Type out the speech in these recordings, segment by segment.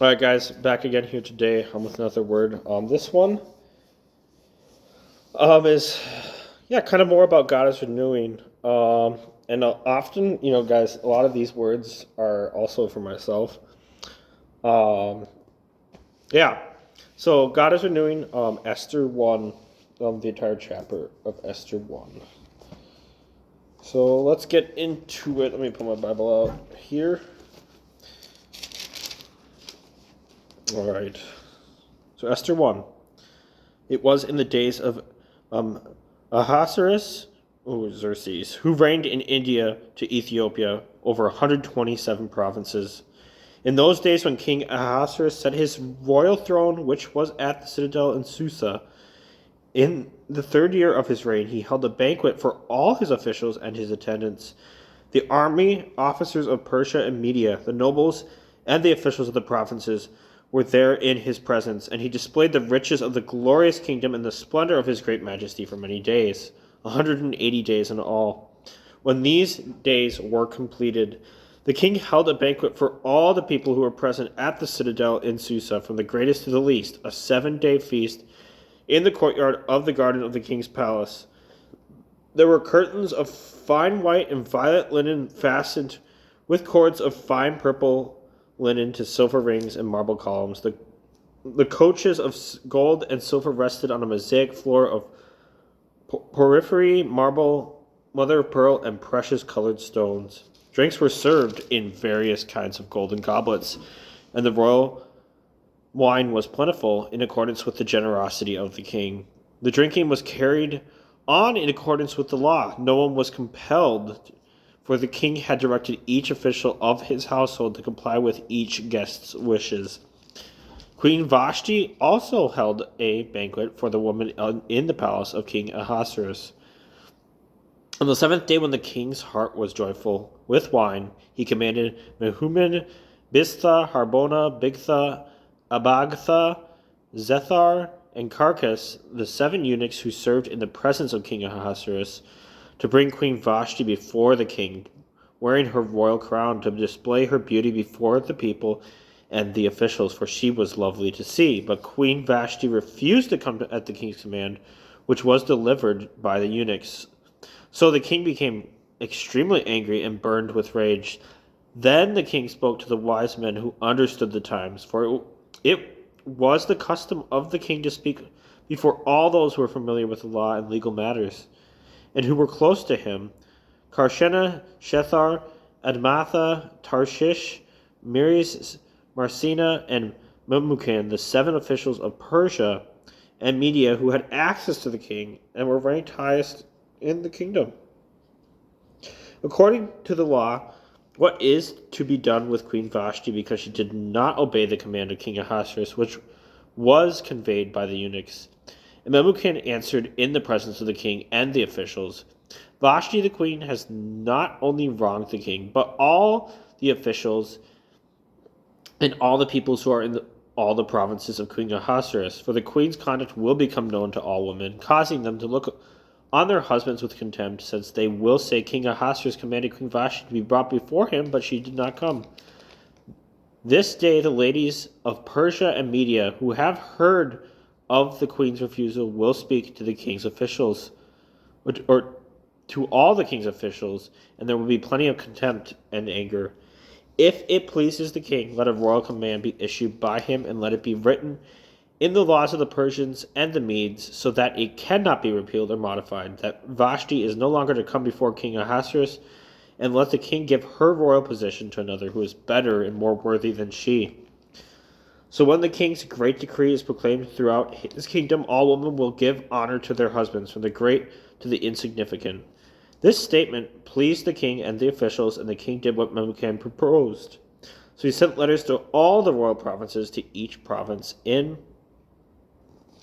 All right, guys, back again here today. I'm with another word. This one is kind of more about God is renewing. And often, guys, a lot of these words are also for myself. Um, yeah. So God is renewing. Esther 1, the entire chapter of Esther 1. So let's get into it. Let me put my Bible out here. All right. So Esther 1. It was in the days of Ahasuerus, Xerxes, who reigned in India to Ethiopia over 127 provinces. In those days when King Ahasuerus set his royal throne, which was at the citadel in Susa, in the third year of his reign, he held a banquet for all his officials and his attendants, the army, officers of Persia and Media, the nobles, and the officials of the provinces were there in his presence, and he displayed the riches of the glorious kingdom and the splendor of his great majesty for many days, 180 days in all. When these days were completed, the king held a banquet for all the people who were present at the citadel in Susa, from the greatest to the least, a 7-day feast in the courtyard of the garden of the king's palace. There were curtains of fine white and violet linen fastened with cords of fine purple linen to silver rings and marble columns. The coaches of gold and silver rested on a mosaic floor of porphyry, marble, mother of pearl, and precious colored stones. Drinks were served in various kinds of golden goblets, and the royal wine was plentiful in accordance with the generosity of the king. The drinking was carried on in accordance with the law. No one was compelled, for the king had directed each official of his household to comply with each guest's wishes. Queen Vashti also held a banquet for the women in the palace of King Ahasuerus. On the 7th day, when the king's heart was joyful with wine, he commanded Mehuman, Biztha, Harbona, Bigtha, Abagtha, Zethar, and Carcass, the 7 eunuchs who served in the presence of King Ahasuerus, to bring Queen Vashti before the king, wearing her royal crown, to display her beauty before the people and the officials, for she was lovely to see. But Queen Vashti refused to come at the king's command, which was delivered by the eunuchs. So the king became extremely angry and burned with rage. Then the king spoke to the wise men who understood the times, for it was the custom of the king to speak before all those who were familiar with the law and legal matters, and who were close to him: Karshena, Shethar, Admatha, Tarshish, Meres, Marcina, and Memucan, the 7 officials of Persia and Media who had access to the king and were ranked highest in the kingdom. According to the law, what is to be done with Queen Vashti because she did not obey the command of King Ahasuerus, which was conveyed by the eunuchs? And Memucan answered in the presence of the king and the officials, Vashti the queen has not only wronged the king, but all the officials and all the peoples who are in all the provinces of King Ahasuerus, for the queen's conduct will become known to all women, causing them to look on their husbands with contempt, since they will say, King Ahasuerus commanded Queen Vashti to be brought before him, but she did not come. This day the ladies of Persia and Media, who have heard of the queen's refusal, will speak to the king's officials, or to all the king's officials, and there will be plenty of contempt and anger. If it pleases the king, let a royal command be issued by him, and let it be written in the laws of the Persians and the Medes, so that it cannot be repealed or modified, that Vashti is no longer to come before King Ahasuerus, and let the king give her royal position to another who is better and more worthy than she. So when the king's great decree is proclaimed throughout his kingdom, all women will give honor to their husbands, from the great to the insignificant. This statement pleased the king and the officials, and the king did what Memucan proposed. So he sent letters to all the royal provinces, to each province in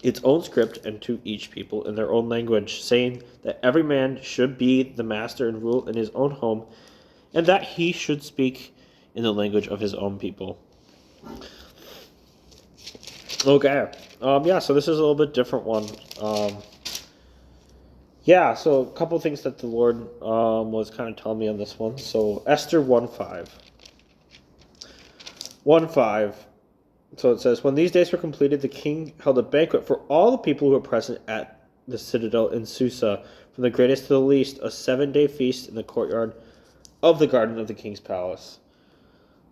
its own script, and to each people in their own language, saying that every man should be the master and rule in his own home, and that he should speak in the language of his own people. Okay. So this is a little bit different one. So a couple things that the Lord was kind of telling me on this one. So Esther 1:5. 1:5. So it says, when these days were completed, the king held a banquet for all the people who were present at the citadel in Susa, from the greatest to the least, a 7-day feast in the courtyard of the garden of the king's palace.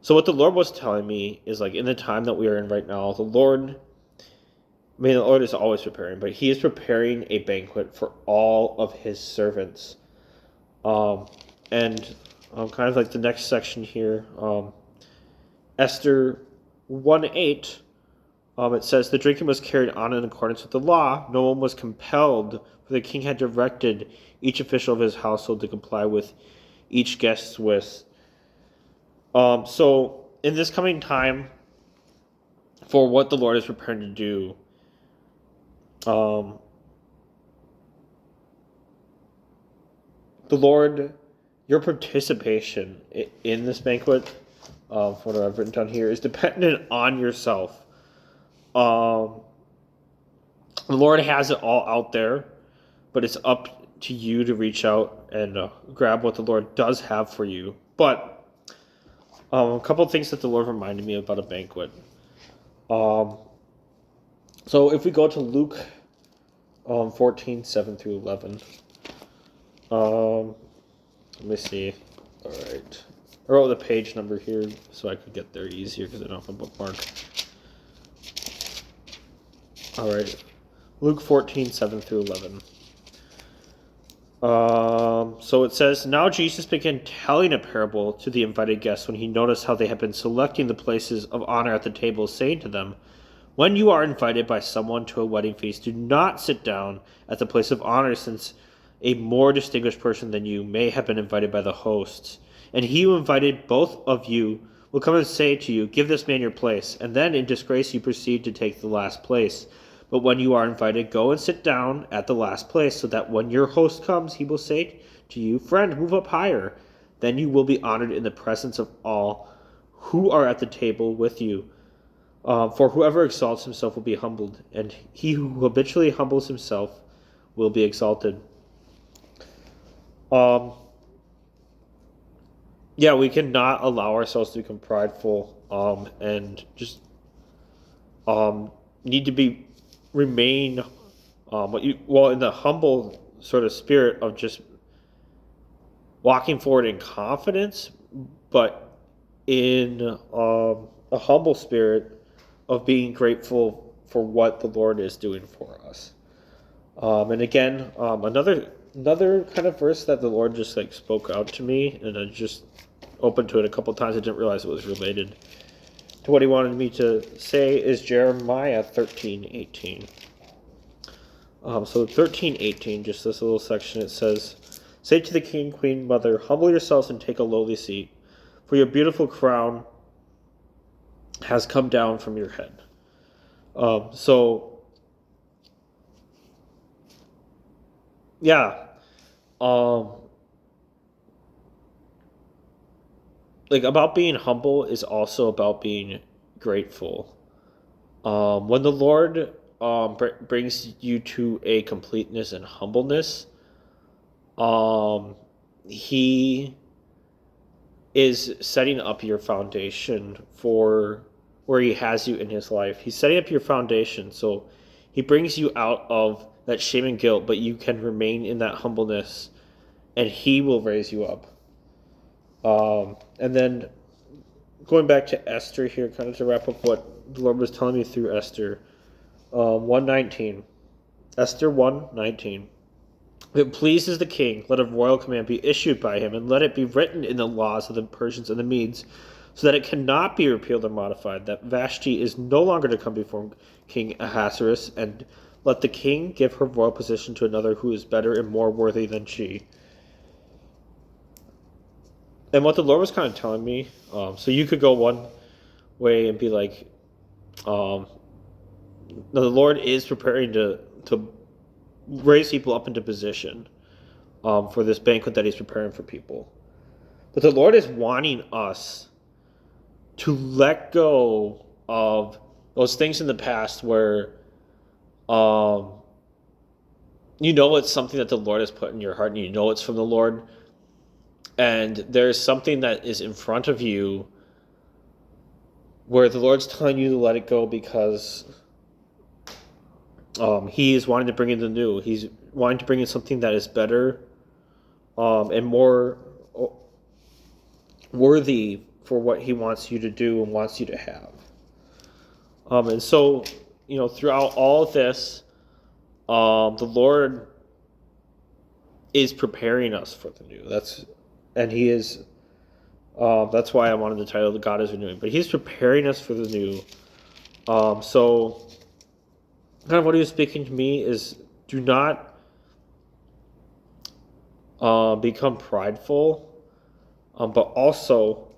So what the Lord was telling me is, like, in the time that we are in right now, the Lord is always preparing, but he is preparing a banquet for all of his servants. And kind of like the next section here, Esther 1:8, it says, the drinking was carried on in accordance with the law. No one was compelled, for the king had directed each official of his household to comply with each guest's wish. So in this coming time, for what the Lord is preparing to do, the Lord, your participation in this banquet, what I've written down here, is dependent on yourself. The Lord has it all out there, but it's up to you to reach out and grab what the Lord does have for you. But a couple of things that the Lord reminded me about a banquet. So if we go to Luke 14:7 through 11. Let me see. All right. I wrote the page number here so I could get there easier because I don't have a bookmark. All right. Luke 14:7 through 11. So it says, now Jesus began telling a parable to the invited guests when he noticed how they had been selecting the places of honor at the table, saying to them, when you are invited by someone to a wedding feast, do not sit down at the place of honor, since a more distinguished person than you may have been invited by the hosts. And he who invited both of you will come and say to you, give this man your place, and then in disgrace you proceed to take the last place. But when you are invited, go and sit down at the last place, so that when your host comes, he will say to you, friend, move up higher. Then you will be honored in the presence of all who are at the table with you. For whoever exalts himself will be humbled, and he who habitually humbles himself will be exalted. We cannot allow ourselves to become prideful, and just need to remain in the humble sort of spirit of just walking forward in confidence, but in a humble spirit of being grateful for what the Lord is doing for us. And again, another kind of verse that the Lord just like spoke out to me, and I just opened to it a couple times. I didn't realize it was related to what he wanted me to say, is Jeremiah 13:18. So 13:18, just this little section, it says, say to the king, queen, mother, humble yourselves and take a lowly seat, for your beautiful crown has come down from your head. About being humble is also about being grateful. When the Lord brings you to a completeness and humbleness, he is setting up your foundation for where he has you in his life. He's setting up your foundation, so he brings you out of that shame and guilt, but you can remain in that humbleness, and he will raise you up. And then going back to Esther here, kind of to wrap up what the Lord was telling me through Esther, 1:19. Esther 1:19. If it pleases the king, let a royal command be issued by him, and let it be written in the laws of the Persians and the Medes, so that it cannot be repealed or modified, that Vashti is no longer to come before King Ahasuerus, and let the king give her royal position to another who is better and more worthy than she. And what the Lord was kind of telling me, so you could go one way and be like, the Lord is preparing to raise people up into position for this banquet that he's preparing for people. But the Lord is wanting us to let go of those things in the past where it's something that the Lord has put in your heart, and you know it's from the Lord, and there's something that is in front of you where the Lord's telling you to let it go because He is wanting to bring in the new. He's wanting to bring in something that is better and more worthy for what He wants you to do and wants you to have. And so, throughout all of this, the Lord is preparing us for the new. And He is. That's why I wanted the title, "The God is Renewing." But He's preparing us for the new. So, kind of what He was speaking to me is, do not become prideful, but also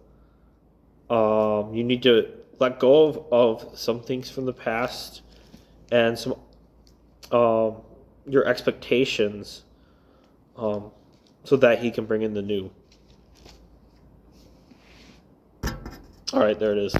you need to let go of some things from the past and some your expectations, so that He can bring in the new. All right, there it is.